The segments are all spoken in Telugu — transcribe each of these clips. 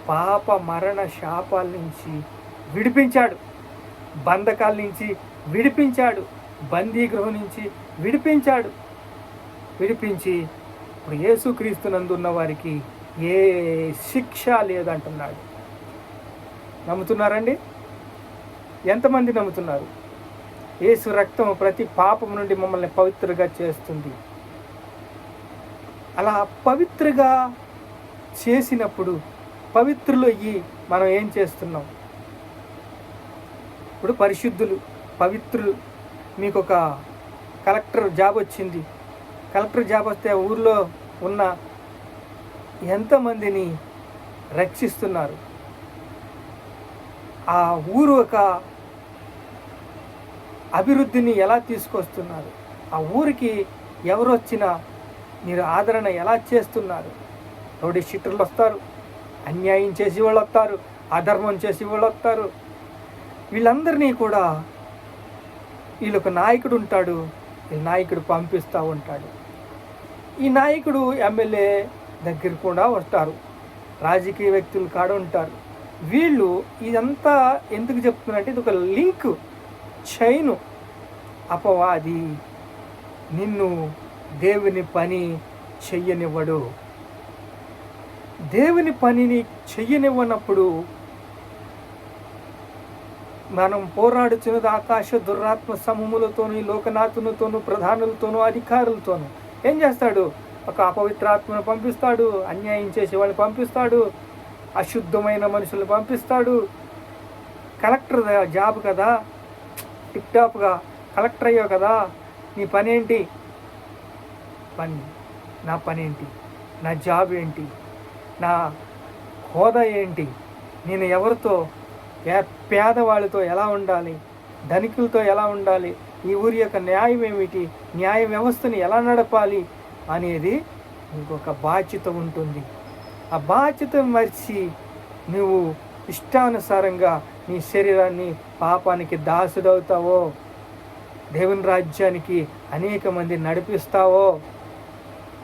పాప మరణ శాపాల నుంచి విడిపించాడు, బంధకాల నుంచి విడిపించాడు, బందీగృహం నుంచి విడిపించి ఇప్పుడు యేసుక్రీస్తునందున్న వారికి ఏ శిక్ష లేదంటున్నాడు. నమ్ముతున్నారండి? ఎంతమంది నమ్ముతున్నారు? యేసు రక్తం ప్రతి పాపం నుండి మమ్మల్ని పవిత్రగా చేస్తుంది. అలా పవిత్రగా చేసినప్పుడు పవిత్రులు అయ్యి మనం ఏం చేస్తున్నాం? ఇప్పుడు పరిశుద్ధులు, పవిత్రులు. మీకు ఒక కలెక్టర్ జాబ్ వచ్చింది. కలెక్టర్ జాబ్ వస్తే ఊర్లో ఉన్న ఎంతమందిని రక్షిస్తున్నారు? ఆ ఊరు ఒక అభివృద్ధిని ఎలా తీసుకొస్తున్నారు? ఆ ఊరికి ఎవరు వచ్చినా మీరు ఆదరణ ఎలా చేస్తున్నారు? రౌడీ షీటర్లు వస్తారు, అన్యాయం చేసి వాళ్ళు వస్తారు, అధర్మం చేసి వాళ్ళు వస్తారు. వీళ్ళందరినీ కూడా వీళ్ళొక నాయకుడు ఉంటాడు, ఈ నాయకుడు పంపిస్తూ ఉంటాడు. ఈ నాయకుడు ఎమ్మెల్యే దగ్గర కూడా వస్తారు, రాజకీయ వ్యక్తులు కాడ ఉంటారు. వీళ్ళు ఇదంతా ఎందుకు చెప్తున్నారంటే ఇది ఒక లింక్ చైను. అపవాది నిన్ను దేవుని పని చెయ్యనివ్వడు. దేవుని పనిని చెయ్యనివ్వనప్పుడు మనం పోరాడుతున్నది ఆకాశ దురాత్మ సమూహములతోనూ, లోకనాథులతోనూ, ప్రధానులతోనూ, అధికారులతోనూ. ఏం చేస్తాడు? ఒక అపవిత్రాత్మను పంపిస్తాడు, అన్యాయం చేసే వాళ్ళని పంపిస్తాడు, అశుద్ధమైన మనుషులను పంపిస్తాడు. కలెక్టర్ జాబ్ కదా, టిప్ టాప్గా కలెక్టర్ అయ్యావు కదా, నీ పని ఏంటి? నా పని ఏంటి? నా జాబ్ ఏంటి? నా హోదా ఏంటి? నేను ఎవరితో, పేదవాళ్ళతో ఎలా ఉండాలి, ధనికులతో ఎలా ఉండాలి, ఈ ఊరి యొక్క న్యాయం ఏమిటి, న్యాయ వ్యవస్థని ఎలా నడపాలి అనేది ఇంకొక బాధ్యత ఉంటుంది. ఆ బాధ్యత మర్చి నువ్వు ఇష్టానుసారంగా నీ శరీరాన్ని పాపానికి దాసుడవుతావో, దేవుని రాజ్యానికి అనేక మంది నడిపిస్తావో.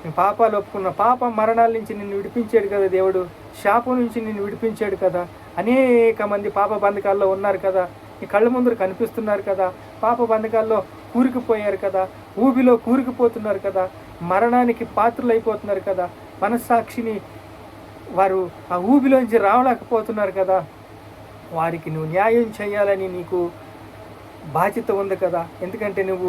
నీ పాపాలు ఒప్పుకున్న పాప మరణాల నుంచి నిన్ను విడిపించాడు కదా దేవుడు, శాపం నుంచి నిన్ను విడిపించాడు కదా. అనేక మంది పాప బంధకాల్లో ఉన్నారు కదా, నీ కళ్ళ ముందర కనిపిస్తున్నారు కదా, పాప బంధకాల్లో కూరుకుపోయారు కదా, ఊబిలో కూరుకుపోతున్నారు కదా, మరణానికి పాత్రలు అయిపోతున్నారు కదా, మనస్సాక్షిని వారు ఆ ఊబిలోంచి రావలేకపోతున్నారు కదా. వారికి నువ్వు న్యాయం చేయాలని నీకు బాధ్యత ఉంది కదా. ఎందుకంటే నువ్వు